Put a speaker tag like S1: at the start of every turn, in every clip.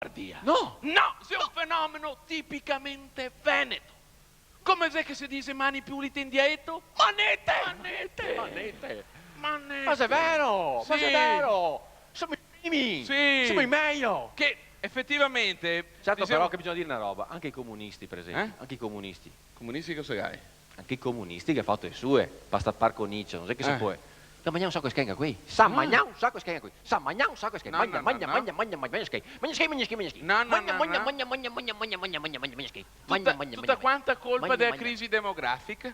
S1: No!
S2: No, è un fenomeno tipicamente veneto. Come è che si dice mani pulite in dialetto?
S1: Manete!
S2: Manete!
S1: Manete!
S2: Manete!
S1: Ma è vero!
S2: Sì.
S1: Ma è vero! Siamo i primi!
S2: Sì.
S1: Siamo i meglio!
S2: Che effettivamente...
S1: Certo,
S2: diciamo-
S1: però che bisogna dire una roba, anche i comunisti, per esempio, anche i comunisti.
S2: Comunisti cosa hai?
S1: Anche i comunisti che ha fatto le sue, basta par con Nietzsche, non sai che si può. Sa mangiare un sacco di schenga qui. Sa mangiare un sacco di schenga qui. Sa mangiare un sacco di schenga. Mangia schenga.
S2: Tutta quanta colpa della crisi demografica?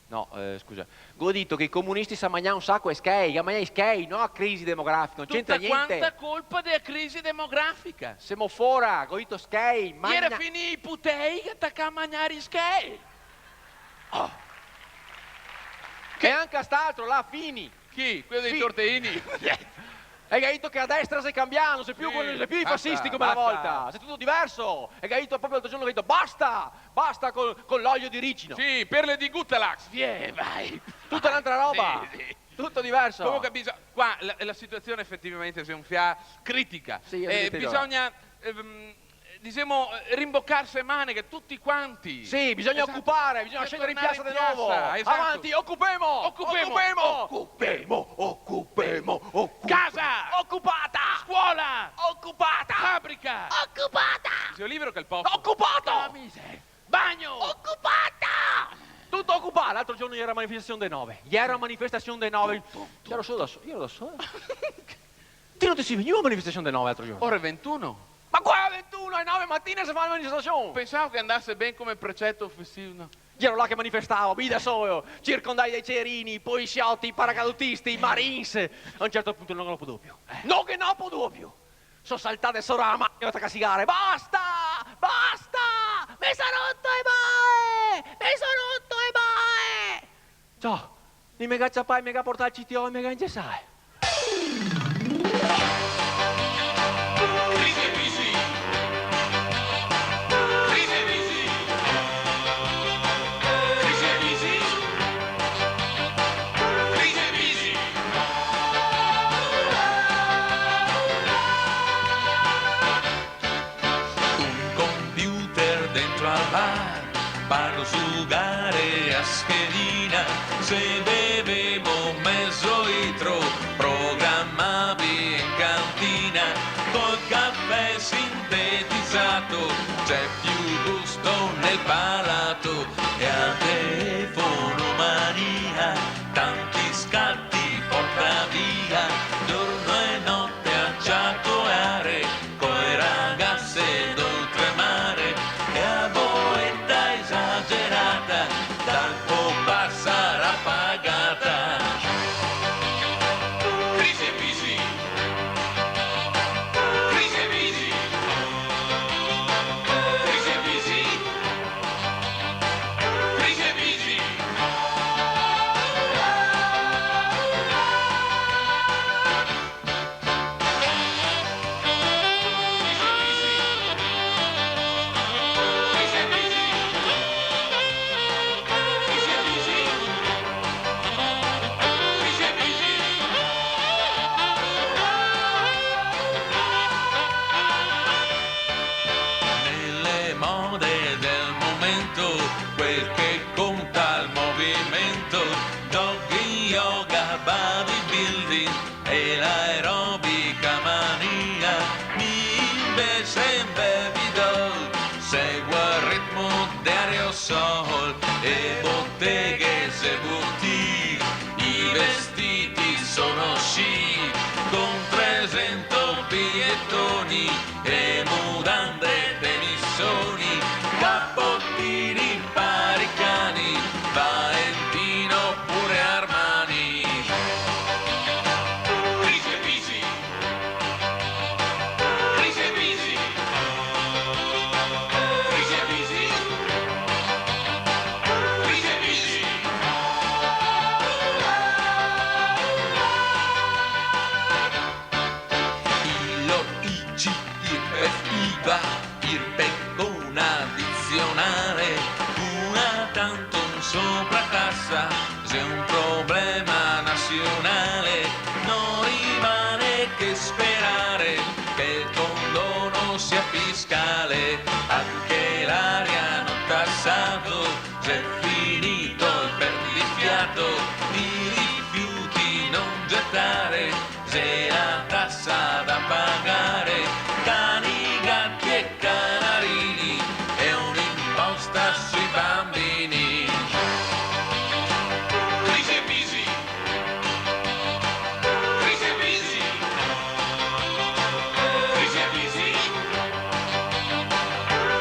S1: No, scusa. Ho detto che i comunisti sa mangiare un sacco di schenga, mangiare schenga, no crisi demografica, non c'entra
S2: Tutta quanta
S1: niente.
S2: colpa della crisi demografica.
S1: Siamo fuori, ho detto schenga.
S2: Ieri finì i putei che attaccava a mangiare i schenga.
S1: E anche a st'altro, là, fini.
S2: Chi? Quello dei
S1: Sì.
S2: tortellini?
S1: E hai detto che a destra sei cambiato, non sei più,
S2: Sì,
S1: quello, sei più i
S2: basta,
S1: fascisti come una
S2: basta.
S1: volta, sei tutto diverso. E hai detto proprio l'altro giorno, hai detto basta, basta con l'olio di ricino.
S2: Sì, perle di Gutalax. Vai.
S1: Tutta un'altra roba,
S2: Sì.
S1: tutto diverso.
S2: Comunque qua la situazione effettivamente si gonfia critica.
S1: Sì, io ti dico.
S2: Bisogna, diciamo, rimboccarsi le maniche tutti quanti.
S1: Sì, bisogna
S2: Esatto.
S1: occupare, bisogna
S2: Per
S1: scendere in
S2: tornare
S1: piazza
S2: in
S1: di nuovo.
S2: piazza, esatto.
S1: Avanti, occupemo.
S2: Casa!
S1: Occupata.
S2: Scuola!
S1: Occupata.
S2: Fabbrica!
S1: Occupata.
S2: Zio Libero che è il posto.
S1: Occupato.
S2: Bagno!
S1: Occupata! Tutto occupato. L'altro giorno ieri era manifestazione dei 9. Ieri era manifestazione dei 9. Ero solo da solo. Io ero da solo. Ti non ti si veniva manifestazione dei 9 l'altro giorno?
S2: Ore 21.
S1: Ma qua è 21, alle 9 mattina si fa la manifestazione.
S2: Pensavo che andasse ben come precetto offensivo.
S1: Io ero là che manifestavo, mi da solo, circondai dai cerini, i poliziotti, i paracadutisti, i marines. A un certo punto non lo potevo più. No che non potevo più. Sono saltate solo la macchina a castigare. Basta! Basta! Mi sono rotto i bae! Mi sono rotto i bae! Ciao, mi mega ciapai, mega portare il CTO e mega ingessare.
S3: Parlo su gare a schedina, se bevevo mezzo litro, programmavi in cantina, col caffè sintetizzato, c'è più gusto nel palato, e a telefono mania, tanti scatti porta via, giorno e notte a ciaccolare, coi ragazze d'oltremare, e a boetta esagerata, tanto passa la pagata. Crisi e visi, crisi e visi, crisi e visi, crisi e visi. Nelle mode del momento, quel che conta al movimento, jogging, yoga, bodybuilding e l'aerobica mania, mi invece in baby doll, seguo il ritmo di aerosol e botteghe se boutique, i vestiti sono chic, con 300 bigliettoni e mutande tenissoni, cappottini paricani, Valentino pure Armani. Crisi e visi, crisi e visi, crisi e visi, crisi e visi. ILO, IG, IRPEF, IVA, IRPEC con addizionale, una tanto un sopracassa, se è un problema nazionale, non rimane che sperare che il condono sia più di scale, anche l'aria hanno tassato, c'è finito il perdifiato, i rifiuti non gettare, c'è la tassa da pagare, cani, gatti e canarini, e un'imposta sui bambini. Crisi e bisi, crisi e bisi, crisi e bisi,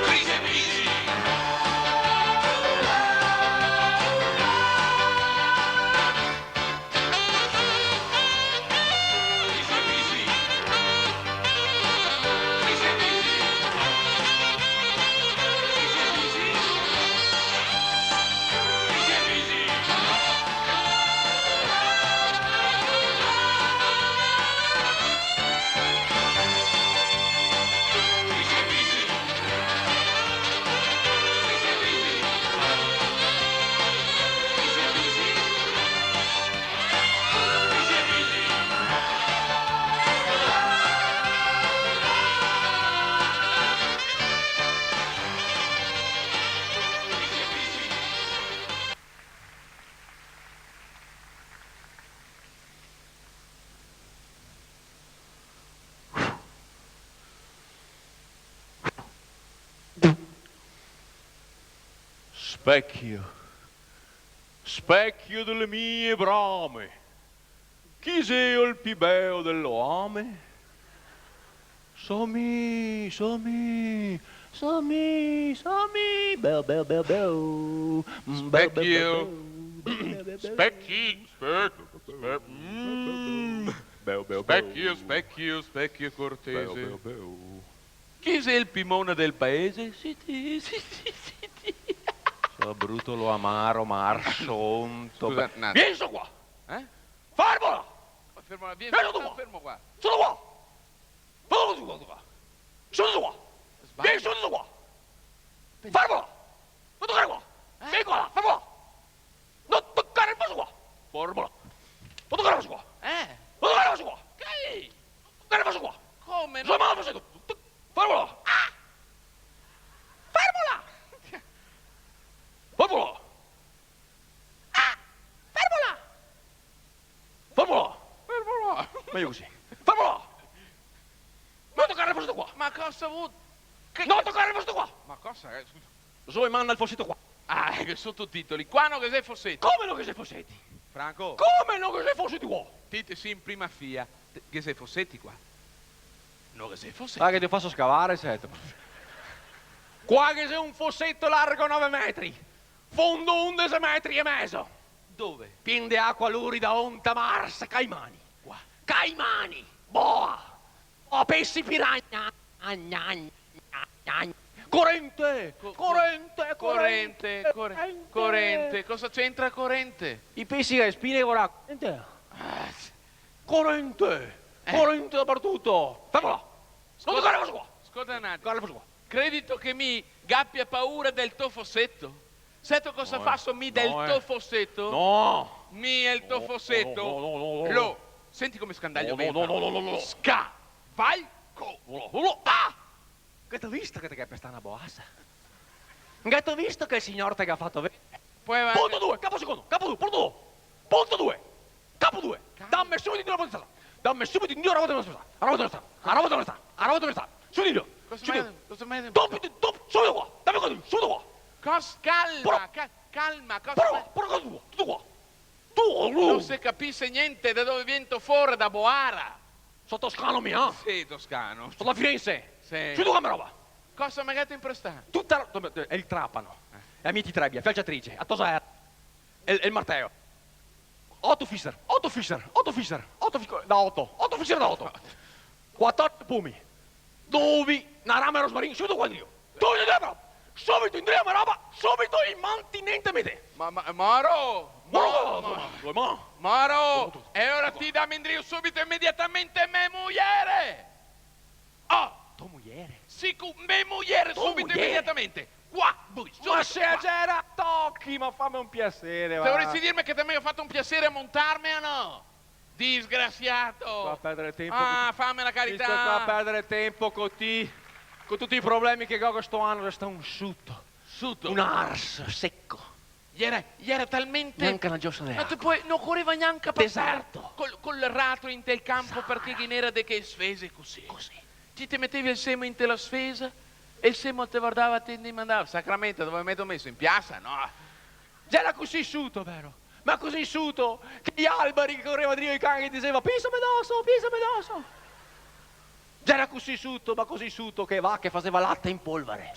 S3: crisi e bisi.
S1: Specchio, specchio delle mie brame, chi sei il più bello dell'uomo? Somi, somi, somi, somi, bel, bel, bel, bel.
S2: Specchio.
S1: Specchi,
S2: Specchio, specchio cortese.
S1: Chi sei il pimone del paese? Sì. So brutolo amaro, marsonto.
S2: Scusa, un attimo.
S1: Vieni su qua!
S2: Eh?
S1: Fermola!
S2: Fermo, vieni,
S1: Vieni tu qua.
S2: fermo qua.
S1: Sono qua! Sono qua! Sono qua! Vieni, sono qua! Fermola! Non toccare qua! Vieni qua, fermola! Non toccare il posto qua! Fermola! Non toccare il posto qua! Non toccare il posto qua!
S2: Che?
S1: Non toccare il posto qua!
S2: Come?
S1: Sono malato facendo! Fermola! Ah! Fermola! Fermola! Ah! Fermola! Fermola!
S2: Fermo.
S1: Meglio così. Fermola! Non toccare il posto qua!
S2: Ma cosa ha avuto?
S1: Non toccare il posto qua!
S2: Ma cosa?
S1: Lo so e manda il fossetto qua.
S2: Ah, che sottotitoli. Qua non che sei fossetti.
S1: Come no che sei fossetti?
S2: Franco,
S1: Come no che sei fossetti qua?
S2: dite sì in prima fila. Che sei fossetti qua? No che sei fossetti.
S1: Guarda che ti faccio scavare, sette. Qua che sei un fossetto largo 9 metri. Fondo 11 metri e mezzo.
S2: Dove?
S1: Pien di acqua lurida onta Mars, caimani. Qua. Caimani, boa. O pesci piragna. Corrente, corrente.
S2: Corrente. Cosa c'entra corrente?
S1: I pesci che spine ora. Corrente, corrente dappertutto. Fermola. Non toccare questo qua.
S2: Ascolta un attimo.
S1: Toccare questo qua.
S2: Credito che mi gabbia paura del tuo fossetto? Sai cosa faccio mi del tuo fossetto?
S1: No.
S2: Mi è il tuo fossetto?
S1: No.
S2: Lo. Senti come scandaglio bene.
S1: No.
S2: Scavalco.
S1: Ah! Che t'ho visto che ti è una boassa? Che t'ho visto che il signor ti ha fatto vedere?
S2: Poi avanti.
S1: Punto 2, capo secondo, capo 2, punto 2. Punto 2, capo 2. Dammi subito di una volta. Dammi subito di una volta. Arrabbiata. Subito.
S2: Cosa mai?
S1: Subito qua. Dammi così, subito qua.
S2: Calma, cosa
S1: Però,
S2: mai?
S1: però tutto qua. Tu,
S2: Non si capisce niente da dove viento fuori, da Boara.
S1: Sono toscano mia.
S2: Sì, toscano.
S1: Sono da Firenze.
S2: Sì.
S1: Subito come roba.
S2: Cosa mi avete imprestato?
S1: Tutta è il Trapano. È a Mieti Trebbia, Felciatrice, a Tosaer. E il Matteo. 8 Fischer da 8. 14 Pumi. Dove? Una rama rosmarino, subito qua io. Dove andiamo? Subito andiamo roba, subito immantinentemente.
S2: Moro! Moro!
S1: Tutto.
S2: E ora ti dammi in subito, immediatamente, me mugliere!
S1: Ah, tua moglie.
S2: Me mugliere,
S1: Tua
S2: subito,
S1: mugliere?
S2: immediatamente! Qua!
S1: Ma se agera, tocchi, ma fammi un piacere, va.
S2: Dovresti dirmi che te mi ha fatto un piacere a montarmi o no? Disgraziato!
S1: Sto a perdere tempo.
S2: Ah, fammi la
S1: Mi sto qua a
S2: carità!
S1: perdere tempo con ti. Con tutti i problemi che ho questo anno resta un sutto,
S2: Sotto.
S1: un arso secco.
S2: Gli era talmente...
S1: Neanche una giossa di
S2: Non,
S1: acqua.
S2: non correva neanche a passare
S1: Deserto.
S2: col ratro in tel campo perché chi era de che sfese così. Ti te mettevi il semo in te la sfesa e il semo te guardava e te ne mandava. Sacramento, dove mi ho messo? In piazza? No.
S1: Già era così suto, vero? Ma così suto che gli alberi che correvano di i cani che diceva pisami addosso, pisami addosso. Già era così suto, ma così suto che va che faceva latte in polvere.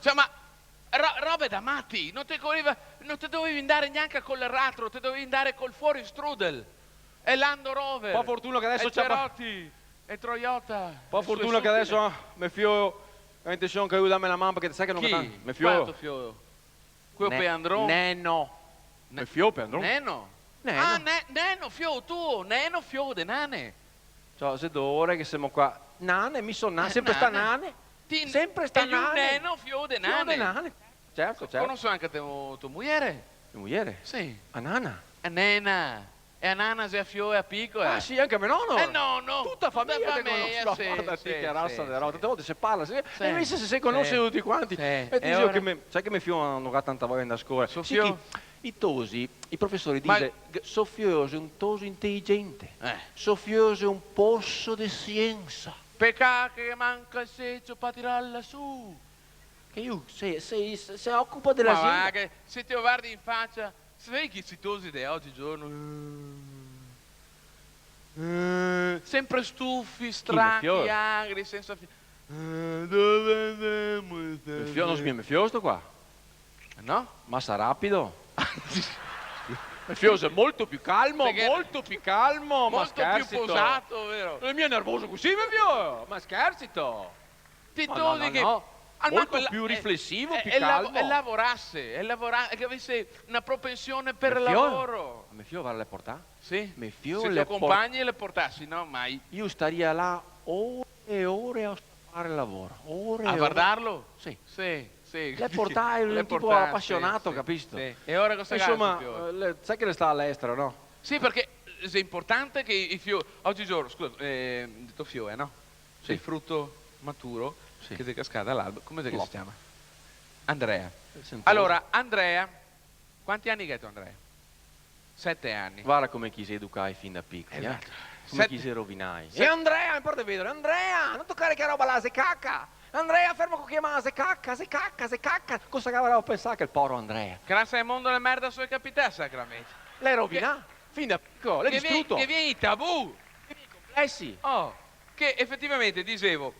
S2: Cioè, ma robe da matti, non ti dovevi andare neanche col ratro, ti dovevi andare col fuori strudel. E Lando Rover.
S1: Po' fortuna che adesso
S2: e
S1: c'è
S2: Cerotti, e Toyota.
S1: po'
S2: e sue
S1: fortuna che
S2: stupide.
S1: adesso mi fio la intenzione che aiutarmi la mamma perché sai che non
S2: Chi?
S1: mi fio.
S2: Quanto fio? Quello per Andron?
S1: Neno. Mi fio per Andron.
S2: Neno?
S1: Neno.
S2: Ah, Neno, fio, tu, Neno, fio de nane.
S1: Cioè, se d'ore che siamo qua. Nane, mi sono nane, sempre sta nane. Sempre sta
S2: e un
S1: nane.
S2: Neno, fio de
S1: Fio
S2: nane.
S1: de nane. Certo, certo.
S2: Conosco anche tua moglie?
S1: Mia moglie?
S2: Sì.
S1: A nana.
S2: A Nena. E a nana se a fio e a piccola.
S1: Ah sì, anche a mio nonno.
S2: Nonno.
S1: Tutta famiglia te conosco.
S2: sì,
S1: Guarda
S2: sì,
S1: che razza
S2: sì,
S1: di roba. Tante volte si parla, e invece se si
S2: sì.
S1: conosce tutti quanti.
S2: Sì.
S1: E ti
S2: E
S1: dico
S2: ora?
S1: che sai che mi fio hanno tanta voglia da scuola.
S2: Suo
S1: Sì,
S2: fio?
S1: i tosi, i professori
S2: Ma-
S1: dicono Soffioso è un toso intelligente.
S2: Eh.
S1: Soffioso è un posto di scienza.
S2: Peccato che manca il seggio per tirarla su.
S1: Che io se occupa della
S2: Ma va,
S1: gente.
S2: che se ti guardi in faccia, sai che si tosi di oggigiorno? Sempre stufi, stanchi,
S1: Fiore?
S2: agri, senza dove andiamo?
S1: Mi fio non mi fio sto qua.
S2: No?
S1: Massa rapido. Il fioso è molto più calmo,
S2: Perché-
S1: molto più calmo, ma
S2: Molto più
S1: scherzi to.
S2: posato, vero?
S1: Non è mio nervoso così, mi fio. Ma scherzi to.
S2: Ti
S1: No,
S2: tosi
S1: no,
S2: che...
S1: no.
S2: al
S1: Molto
S2: manco
S1: più riflessivo, più
S2: e
S1: calmo.
S2: e lavorasse, che avesse una propensione per il
S1: Mi fio?
S2: lavoro.
S1: Mi fio va alle portare?
S2: Sì?
S1: Mi fio
S2: Se ti
S1: le
S2: accompagni le portassi, no? Mai.
S1: Io staria là ore e ore a fare il lavoro. Ore
S2: A
S1: e ore.
S2: guardarlo?
S1: Sì.
S2: Sì, sì.
S1: Le portai,
S2: Le
S1: un tipo
S2: portai,
S1: appassionato,
S2: sì,
S1: capito?
S2: sì. E ora cosa
S1: Insomma,
S2: cazzo,
S1: sai che le sta all'estero, no?
S2: sì, perché è importante che i fiori... Oggigiorno, scusa, detto fiore, no?
S1: Sì.
S2: Il frutto maturo
S1: Sì.
S2: che ti casca dall'albero. Come si
S1: Flop.
S2: chiama? Andrea.
S1: Sentoso.
S2: Allora, Andrea, quanti anni hai tu, Andrea? 7 anni.
S1: Guarda come chi si educai fin da piccoli,
S2: Esatto.
S1: Come
S2: Sette-
S1: chi si rovinai.
S2: Set-
S1: E Andrea, mi porta a vedere, Andrea, non toccare che roba là, se cacca. Andrea, fermo con chiamare, se cacca, se cacca, se cacca. Cosa che avevo pensato che il povero Andrea?
S2: Grazie al mondo della merda sui capità, sacramento.
S1: L'hai rovinato, fin da piccolo, l'hai distrutto.
S2: Che vieni tabù.
S1: Eh sì.
S2: Oh, che effettivamente dicevo,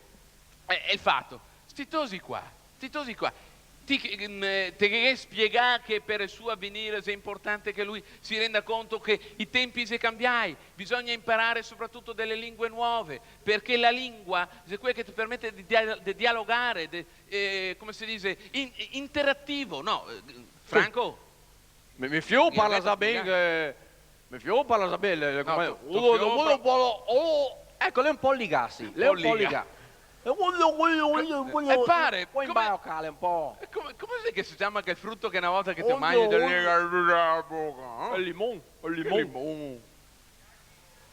S2: è il fatto, sti tosi qua, ti che spiegare che per il suo avvenire è importante che lui si renda conto che i tempi si cambiai, bisogna imparare soprattutto delle lingue nuove, perché la lingua è quella che ti permette di dialogare, come si dice, interattivo, no? Franco?
S1: Mi fio
S2: Mi
S1: parla
S2: avete
S1: già bene
S2: spiegato?
S1: che... Mi fio parla già bene.
S2: No, tu fio
S1: Ecco, lei è un po' ligassi. Lei è un po' ligassi.
S2: E pare,
S1: Poi in
S2: come-
S1: locale un po'.
S2: Come sai che si chiama che il frutto che una volta che ti mangi ti lega la bocca?
S1: Il limone, il limone.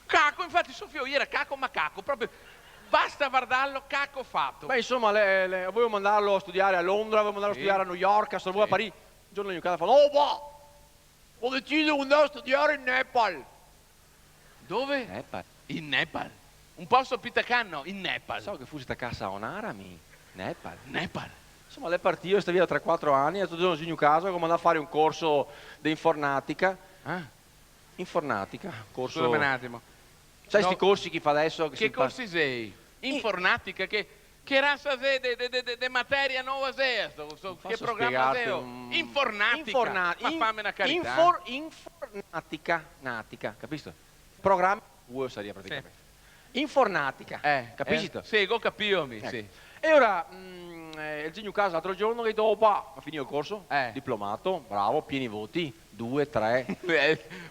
S2: Caco, infatti suo figlio era caco ma caco, proprio basta guardarlo, caco fatto.
S1: Beh, insomma, volevo mandarlo a studiare a Londra, volevo mandarlo a studiare a New York, a Strasburgo, a Parigi. Un giorno in casa fa, oh, va! Ho deciso di andare a studiare in Nepal.
S2: Dove?
S1: Nepal.
S2: In Nepal. Un posto pitacano, in Nepal.
S1: So che fosse a casa a Onarami. Nepal.
S2: Nepal.
S1: Insomma, lei partì, sta via da 3-4 anni, e tutto il giorno in casa, come andare a fare un corso di informatica.
S2: Ah,
S1: Informatica, corso...
S2: scusami un attimo.
S1: Sai
S2: No.
S1: sti corsi che fa adesso?
S2: Che
S1: si fa-
S2: corsi sei? Informatica, che razza sei de materia nuova sei? Che
S1: posso
S2: programma
S1: spiegarti
S2: sei?
S1: un-
S2: Informatica. Ma fammi una carità.
S1: Informatica, natica, capisci? Programma due sarebbe praticamente. Informatica, capisci?
S2: Sì, ho capito,
S1: Ecco.
S2: sì.
S1: E ora, il genio casa l'altro giorno che dopo ha finito il corso,
S2: Eh.
S1: diplomato, bravo, pieni voti, 2, 3.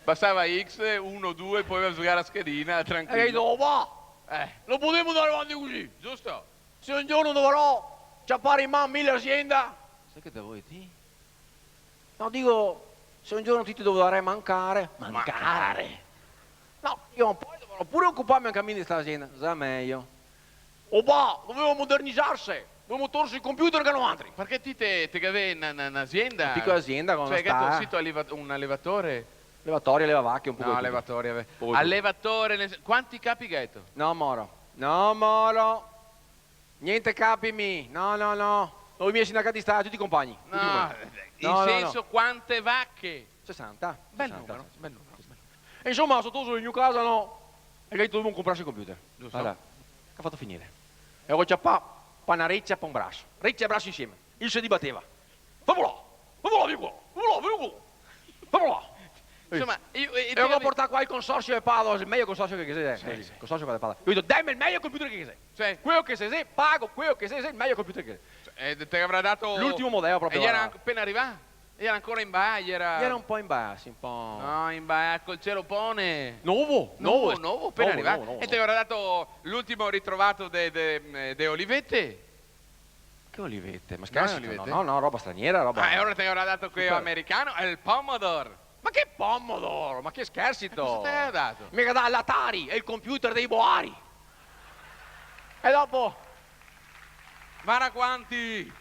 S2: Passava X, 1, 2, poi va a giocare a schedina,
S1: E
S2: tranquillo.
S1: dopo, non potevo andare avanti così.
S2: Giusto?
S1: Se un giorno dovrò ciappare in mano 1000 aziende, sai che devo dire? No, dico, se un giorno ti dovrei mancare. No, io poi dovrò pure occuparmi anche a me di questa azienda, sa meglio. Oh bah, doveva modernizzarsi, doveva torsi il computer che non altri.
S2: Perché te che avevi un'azienda?
S1: Una piccola azienda con
S2: Cioè, che
S1: sta...
S2: tu un allevatore?
S1: Levatoria, levavacche, un po'
S2: No,
S1: di tutto.
S2: allevatore.
S1: Po' di
S2: Allevatore, quanti capi che hai tu?
S1: No, Moro. Niente capi mi. No. Ho i miei sindacati sta, tutti i compagni. tutti i
S2: No,
S1: compagni.
S2: in
S1: No,
S2: senso quante vacche?
S1: 60.
S2: Bel
S1: 60.
S2: numero, bel numero.
S1: E insomma, sottoso il mio casa, no? E che dobbiamo comprarsi il computer.
S2: Giusto.
S1: Allora, che ha fatto finire? E ho ciappa, una reccia e un braccio. Reccia e braccio insieme. Il si dibatteva. Famolo, famolo.
S2: Insomma,
S1: E ho portato qua il consorzio di Padova, il meglio consorzio che sei. Il consorzio qua di Padova. Io ho detto, dammi il meglio computer che sei.
S2: Cioè,
S1: Quello che sei, pago quello che sei, il meglio computer che sei.
S2: te avrà dato...
S1: L'ultimo modello proprio.
S2: E gli era appena arrivato? Era ancora in baia,
S1: Era un po' in basso, un po'...
S2: No, in baia col celopone.
S1: Nuovo,
S2: appena arrivato.
S1: nuovo.
S2: E ti avrà dato l'ultimo ritrovato de Olivette?
S1: Che olivette? Ma scherzi?
S2: Olivette?
S1: No, roba straniera, roba...
S2: E ora ti avrà dato quello americano, è il Pomodoro.
S1: Ma che pomodoro? Ma che scherzi
S2: Cosa
S1: tu?
S2: ti aveva dato?
S1: Mica dà l'Atari, è il computer dei boari. E dopo
S2: Guarda quanti!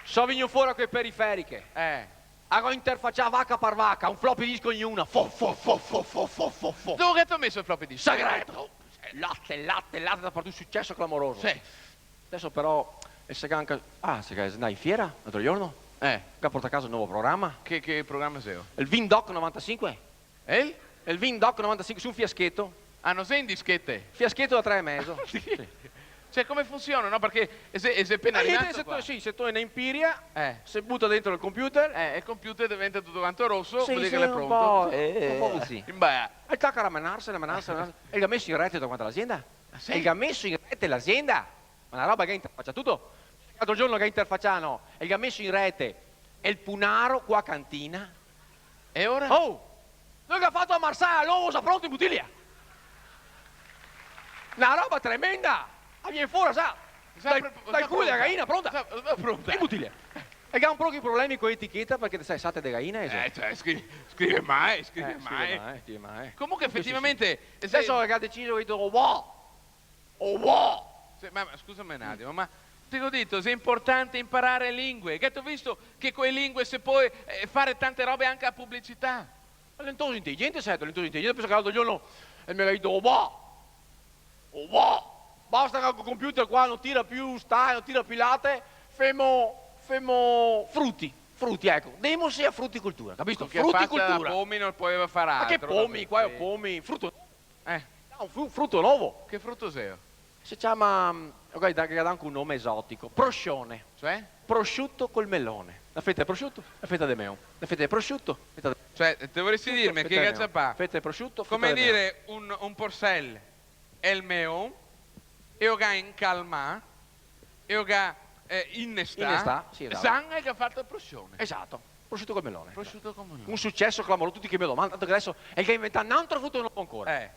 S1: sono venuto fuori con le periferiche. Avevo interfacciato vacca per vacca, un floppy disk ognuna. Fo.
S2: Dove che ti ho messo il floppy disk?
S1: Segreto. Latte, dappertutto, successo clamoroso.
S2: Sì.
S1: Adesso però, se anche... se andai in fiera, l'altro giorno, che porta a casa un nuovo programma.
S2: Che programma sei?
S1: Il Vindoc 95.
S2: Il?
S1: Il Vindoc 95 su un fiaschetto.
S2: Ah, non sei in dischette?
S1: Fiaschetto da 3 mesi. Sì.
S2: Cioè, come funziona, no? Perché è appena arrivato qua.
S1: Se tu è in Empiria,
S2: Eh.
S1: se butta dentro il computer,
S2: Il computer diventa tutto quanto rosso,
S1: sì,
S2: vuol dire
S1: sì,
S2: che è
S1: un
S2: pronto.
S1: po', un po' così.
S2: In baia.
S1: E tacca a menarsi. E l'ha messo in rete da quanto l'azienda?
S2: sì?
S1: E l'ha messo in rete l'azienda. Ma una roba che interfaccia tutto. L'altro giorno che interfacciano, e l'ha messo in rete. E il punaro qua a cantina.
S2: E ora?
S1: Oh! Noi che ha fatto a Marsala, l'usa pronto in bottiglia. Una roba tremenda. Ah, viene fuori, sa? Dal culo della gallina, pronta.
S2: Pronta.
S1: In bottiglia. E che ha un po' di problemi con l'etichetta perché sai, sate de gallina.
S2: Cioè, scrive mai.
S1: Scrive mai.
S2: Comunque, effettivamente...
S1: Adesso che ha deciso che wow.
S2: Ma scusami un attimo, ma ti ho detto, è importante imparare lingue. Che ti ho visto che con le lingue si può fare tante robe anche a pubblicità.
S1: Ma l'entoso intelligente, penso che l'altro giorno e mi ha detto basta che il computer qua non tira più non tira più latte, femo frutti, ecco, demo sia frutticoltura, capito?
S2: Che faccia
S1: Frutticoltura.
S2: pomi non poteva fare
S1: Ma
S2: altro.
S1: che pomi, qua è pomi, frutto,
S2: Eh,
S1: un frutto nuovo.
S2: che frutto sei?
S1: Si chiama, guarda, che ha anche un nome esotico, proscione,
S2: Cioè?
S1: prosciutto col melone. La fetta di prosciutto, la fetta di melone, la fetta di prosciutto, la fetta di...
S2: Cioè, te vorresti dirmi che cazzo fa?
S1: Fetta di prosciutto, fetta
S2: Come
S1: di melone.
S2: dire un porcel e il meon, e ho in calma, e ho innesta,
S1: sì, esatto.
S2: sangue che ha fatto il proscione.
S1: Esatto, prosciutto col melone.
S2: Prosciutto come no.
S1: Un successo clamoroso, tutti che mi domandano, tanto che adesso è che ha inventato un altro frutto nuovo ancora.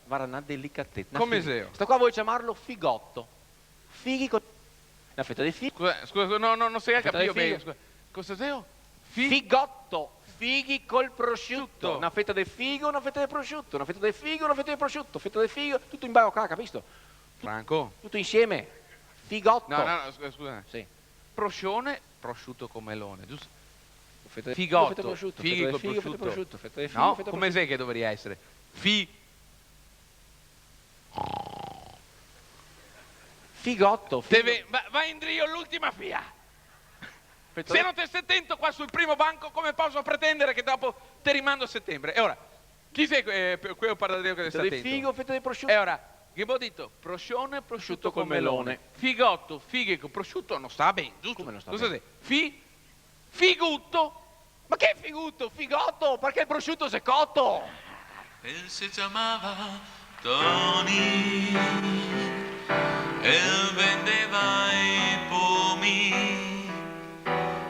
S1: Guarda, una delicatezza.
S2: Come sei?
S1: Sto qua vuoi chiamarlo figotto. Fighi con... Una fetta di figo.
S2: Scusa, no, non sei a
S1: Fetta
S2: capire
S1: di
S2: bene.
S1: figo.
S2: Scusa. Cosa sei?
S1: Figotto. Fighi col prosciutto. Una fetta di figo, una fetta di prosciutto. Una fetta di figo, una fetta di prosciutto. Fetta di figo, tutto in baio qua, capisci?
S2: Franco?
S1: Tutto insieme. Figotto.
S2: No, scusa.
S1: Sì.
S2: Proscione, prosciutto con melone, giusto?
S1: Fetta di
S2: Figotto,
S1: fetta di prosciutto.
S2: fighi
S1: Fetta di
S2: col
S1: figo, fetta di
S2: prosciutto.
S1: prosciutto. Fetta di figo,
S2: No,
S1: fetta di
S2: come sai che dovrei essere?
S1: Figotto. Figo.
S2: Vai in drio l'ultima fia.
S1: Fetta
S2: Se
S1: di-
S2: non ti stai attento qua sul primo banco, come posso pretendere che dopo ti rimando a settembre? E ora, chi sei quello parladrio che ti sta
S1: Fetta di
S2: attento?
S1: figo, fetta di prosciutto.
S2: E ora, che ho detto? Proscione, prosciutto con
S1: col
S2: melone.
S1: melone.
S2: Figotto, fighe con prosciutto non sta bene, giusto?
S1: Come non sta
S2: Cosa
S1: bene?
S2: sei? Figutto.
S1: Ma che figutto, figotto, perché il prosciutto si è cotto.
S3: Él se llamaba Tony, él vendeva i pomi,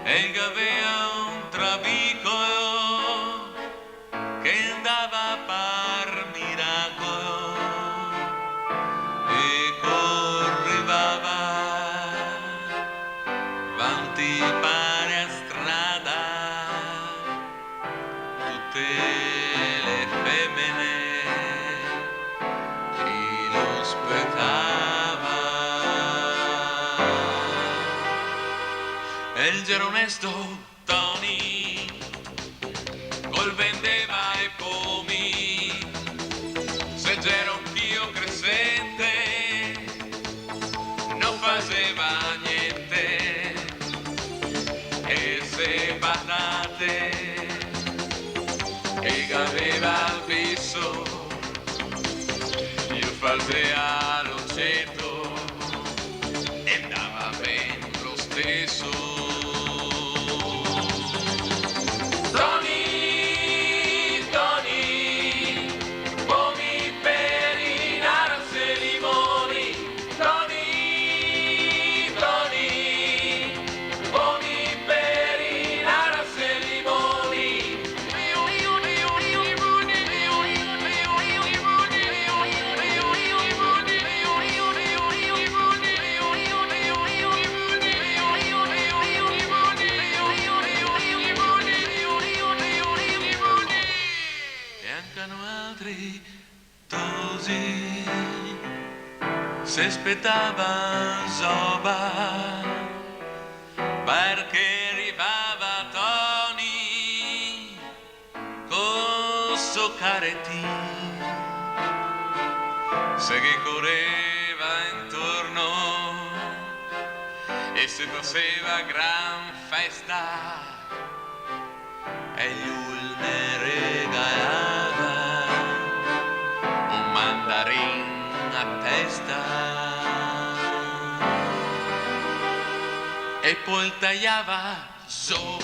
S3: e che aveva un trabicolo che andava a par miracolo e correva avanti pare a strada tutte le femmine e lo spettacolo belgero onesto Tony, col vendeva i pomi, se c'era un Dio crescente, non faceva niente, e se patate, che aveva il piso, io faceva l'oceto, e andava bene lo stesso. Tony, Tony, pomi per i naranze e limoni. Tony, Tony, pomi per i naranze e limoni. E ancano altri tosi, se aspettava Zoba, perché arrivava Tony con suo caretin, se che correva intorno e si faceva gran festa, e lui ne regalava un mandarin a testa, e poi tagliava Zo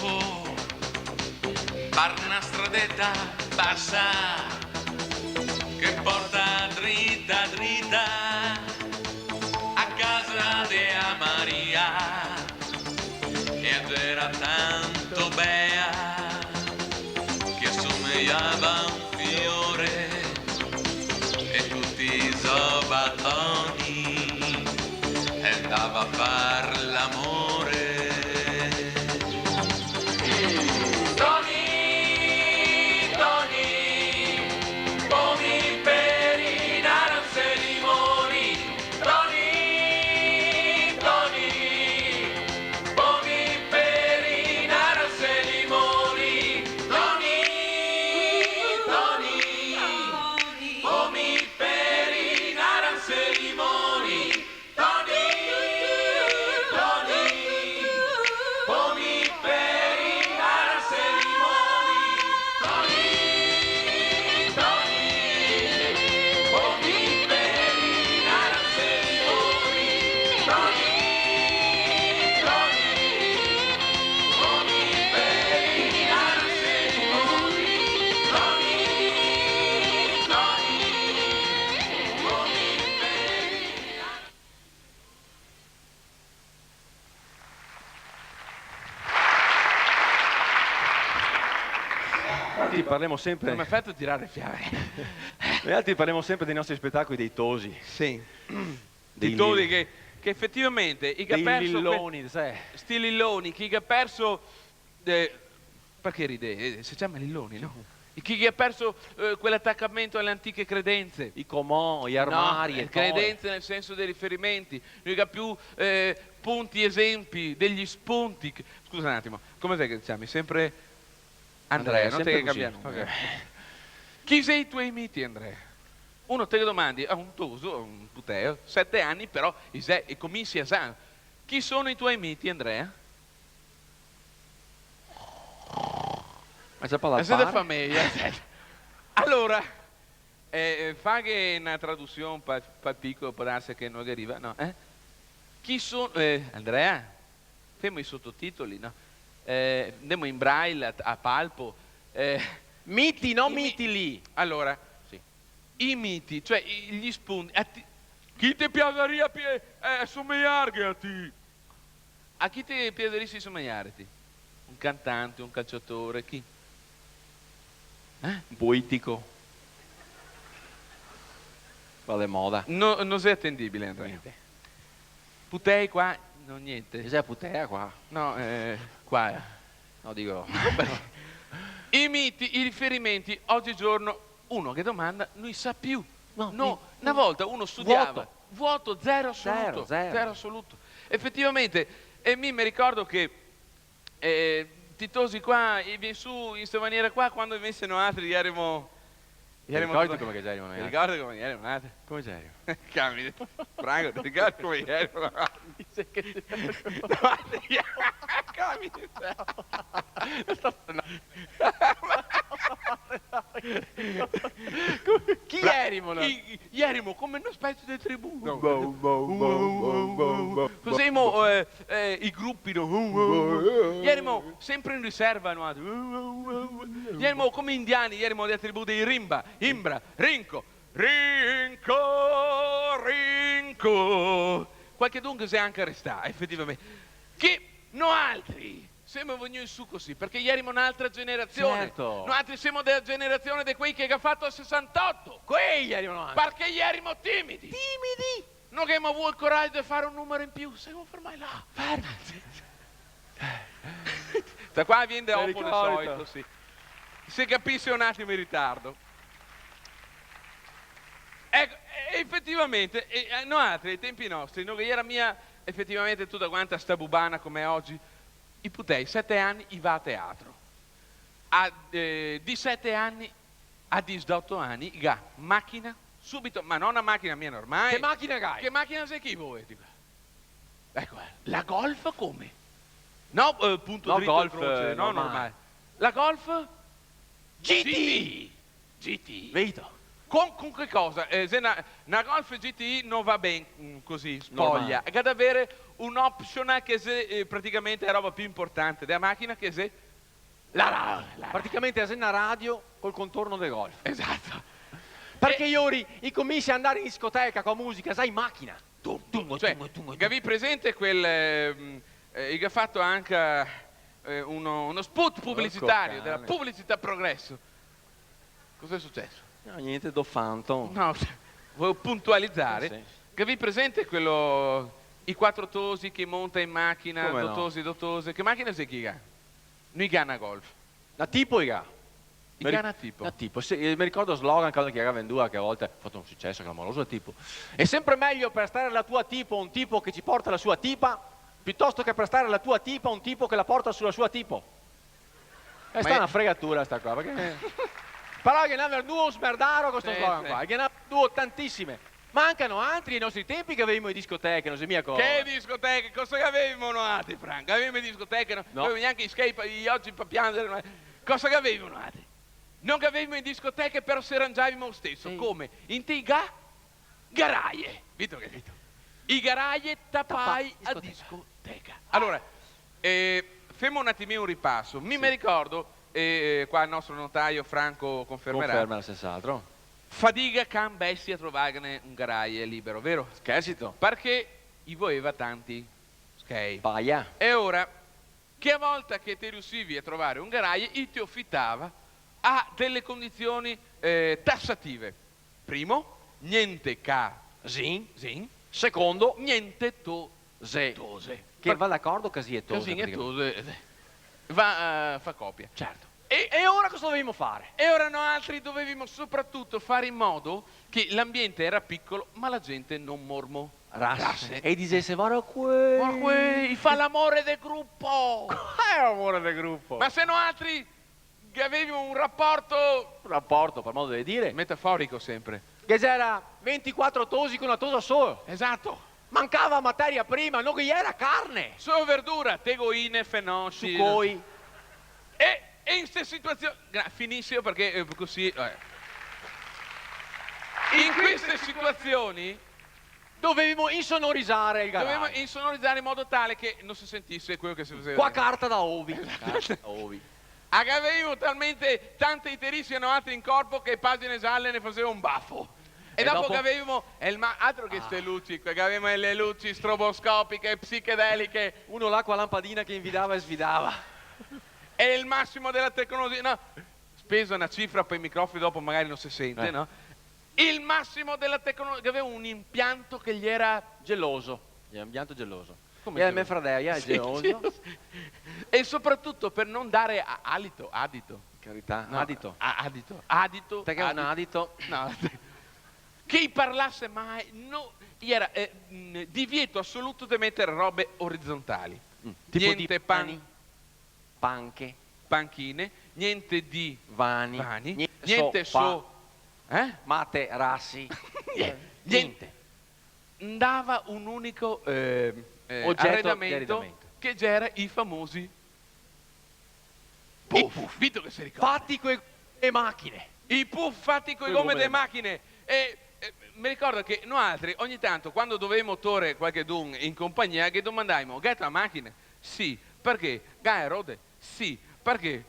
S3: per una stradetta bassa che porta dritta dritta a casa di Maria, ed era tanto bella che assomigliava a un fiore, e tutti i zobatoni andava a far l'amore. Tony, Tony, pomi per i naranze e limoni. Tony, Tony, pomi per i naranze e limoni. Tony, Tony, pomi per i naranze e limoni. Tony, Tony, pomi per i naranze e limoni. Tony, Tony, pomi per i naranze e limoni. Tony, Tony, pomi per i naranze e limoni. Tony, Tony, pomi per i
S1: Infatti parliamo sempre,
S2: Non mi ha fatto tirare fiamme.
S1: noi altri parliamo sempre dei nostri spettacoli, dei tosi,
S2: Sì.
S1: dei
S2: Di Todi
S1: li-
S2: che effettivamente chi ha
S1: dei
S2: perso
S1: lilloni, sai.
S2: sti lilloni, chi ha perso perché ride? Si chiama lilloni, no? Chi ha perso quell'attaccamento alle antiche credenze.
S1: I comò, gli armari,
S2: No,
S1: il
S2: credenze nel senso dei riferimenti, non ha più punti esempi, degli spunti. Scusa un attimo, come sai che ti chiami? Sempre Andrea, non te
S1: sempre
S2: che
S1: così.
S2: cambiare nome.
S1: Ok.
S2: Chi sei i tuoi miti, Andrea? Uno te che domandi, un toso, un puteo, 7 anni, però e cominci a san. Chi sono i tuoi miti, Andrea?
S1: Ma c'è parlato
S2: Siete famiglia. Allora, fa che una traduzione per piccolo può darsi che non arriva, no? Chi sono... Andrea, fermo i sottotitoli, no? Andiamo in braille a palpo.
S1: Miti, non
S2: I
S1: mitili.
S2: Allora, sì. I miti, cioè gli spunti. Chi ti piacerebbe assomigliare a te? A chi ti piacerebbe somigliarti? Un cantante, un calciatore, chi?
S1: Poetico. Vale moda.
S2: No, non sei attendibile, Andrea.
S1: Niente.
S2: Putei qua? No, niente.
S1: Cos'è putea qua?
S2: No, qua.
S1: No, dico...
S2: I miti, i riferimenti, oggigiorno uno che domanda non sa più. No, una volta uno studiava. Vuoto, zero assoluto.
S1: Zero.
S2: Zero assoluto. Effettivamente, e mi ricordo che Titosi qua e viene su in questa maniera qua, quando invece noi altri erano
S1: ricordi come che erano?
S2: ti ricordi come erano altri?
S1: Come sei?
S2: Cammi, Franco, ti ricordi come erano?
S1: Dice che...
S2: Cammi.
S1: Chi erimo noi?
S2: Erimo come una specie di tribù. Facevamo i gruppi, erimo sempre in riserva, erimo come indiani, erimo della tribù dei Rimba, Imbra, Rinco, qualche dunque si è anche arrestato, effettivamente, che noi altri siamo venuti su così, perché erimo un'altra generazione,
S1: Certo.
S2: noi altri siamo della generazione di quei che ha fatto il 68,
S1: Quegli erano anche.
S2: perché erimo timidi.
S1: Timidi.
S2: Non che mi avuto il coraggio di fare un numero in più, se non fermai là. Fermati. Da qua viene dopo di solito, sì. Se capissi un attimo in ritardo. Ecco, effettivamente, noi altri, ai tempi nostri, non che era mia effettivamente tutta quanta sta bubana come oggi, i putei, 7 anni, i va a teatro. Di 7 anni a 18 anni, ga macchina, subito, ma non una macchina mia normale.
S1: Che macchina gai?
S2: Che macchina sei chi voi? Dico. Ecco, la Golf come? No, punto
S1: No,
S2: dritto
S1: Golf,
S2: croce, no,
S1: normale.
S2: normale. La Golf?
S1: GT.
S2: GT.
S1: Vedo.
S2: Con che cosa? Se una Golf GTI non va bene così, spoglia.
S1: Normale.
S2: Che ad avere un optional che se, praticamente è roba più importante della macchina che se...
S1: Praticamente è una radio col contorno del golf.
S2: Esatto.
S1: Perché io i cominci ad andare in discoteca con musica, sai, in macchina.
S2: Cioè, che vi presente quel... che ha fatto anche uno spot pubblicitario della pubblicità Progresso. Cos'è successo?
S1: No, niente do fanto.
S2: No, volevo puntualizzare.
S1: Sì.
S2: Che vi presente quello... I 4 tosi che monta in macchina,
S1: Come no?
S2: dotose. Che macchina sei chi ha? Noi Gana Golf.
S1: La tipo, raga.
S2: I Gana tipo.
S1: La tipo, sì, mi ricordo slogan quando che era venduta che a volte ha fatto un successo clamoroso il tipo. È sempre meglio per stare alla tua tipo un tipo che ci porta la sua tipa, piuttosto che per stare alla tua tipa un tipo che la porta sulla sua tipo. E sta
S2: è-
S1: una fregatura sta qua, perché... Però che ne hanno due smerdaro con questo
S2: Sì,
S1: slogan
S2: sì.
S1: qua, che ne hanno due tantissime. Mancano altri ai nostri tempi che avevamo in discoteche, non si mia cosa.
S2: Che discoteche? Cosa che avevamo noi, Franco? Avevamo in discoteche, no?
S1: No.
S2: Avevamo neanche i skate, oggi per piangere. Cosa che avevamo noi? Non che avevamo in discoteche, però si arrangiavamo lo stesso.
S1: Sì.
S2: Come? In te garaie. Vito che dito? I garaie tapai a discoteca. Allora, fermo un attimino un ripasso. Mi ricordo, qua il nostro notaio Franco confermerà,
S1: Conferma senz'altro.
S2: fatica can bestia a trovarne un garaie libero, vero?
S1: Scherzito.
S2: Perché i voleva tanti skate.
S1: Paia.
S2: E ora, che a volta che ti riuscivi a trovare un garaie, ti affittava a delle condizioni tassative. Primo, niente
S1: Zin.
S2: zin,
S1: Secondo,
S2: niente tose.
S1: che va d'accordo così è
S2: Così
S1: praticamente.
S2: è tose. Fa copia.
S1: Certo. E ora cosa dobbiamo fare?
S2: E ora noi altri dovevamo soprattutto fare in modo che l'ambiente era piccolo, ma la gente non mormorasse.
S1: E dicesse, guarda qui.
S2: Ma qui fa l'amore del gruppo.
S1: È l'amore del gruppo.
S2: Ma se no altri che avevano un rapporto
S1: Un rapporto, per modo di dire,
S2: metaforico sempre.
S1: che c'era 24 tosi con una tosa sola.
S2: Esatto.
S1: Mancava materia prima, non che era carne.
S2: Solo verdura, tegoine, fenosci.
S1: Succoi.
S2: E in queste situazioni... Finisco perché così... In queste situazioni
S1: Dovevamo insonorizzare il
S2: dovevamo
S1: garage.
S2: insonorizzare in modo tale che non si sentisse quello che si faceva.
S1: Qua carta da ovi. Carta da ovi.
S2: Avevamo talmente tante iterissime noate in corpo che pagine gialle ne faceva un baffo. E dopo che avevamo altro che ste luci, che avevamo le luci stroboscopiche, psichedeliche,
S1: Uno là con la lampadina che invidava e svidava.
S2: e il massimo della tecnologia, no, speso una cifra per i microfoni, dopo magari non si sente, no? Il massimo della tecnologia, aveva un impianto che gli era
S1: Geloso. È un impianto geloso.
S2: Come
S1: E la
S2: geloso?
S1: mia fratella è geloso.
S2: e soprattutto per non dare adito.
S1: Carità.
S2: No,
S1: Adito.
S2: Adito.
S1: Perché è un adito.
S2: No, che parlasse mai, no, era divieto assoluto di mettere robe orizzontali.
S1: Tipo
S2: Niente
S1: di
S2: pani.
S1: panche,
S2: panchine, niente di
S1: vani,
S2: niente
S1: materassi,
S2: niente. Andava un unico
S1: Oggetto di arredamento.
S2: che c'era i famosi puff. Vito che si ricorda.
S1: fatti e macchine.
S2: I puff fatti con le gomme delle macchine. E mi ricordo che noi altri ogni tanto quando dovevamo torre qualche dun in compagnia che domandaimo, gatto la macchina? Sì, perché? Gai rode? Sì, perché?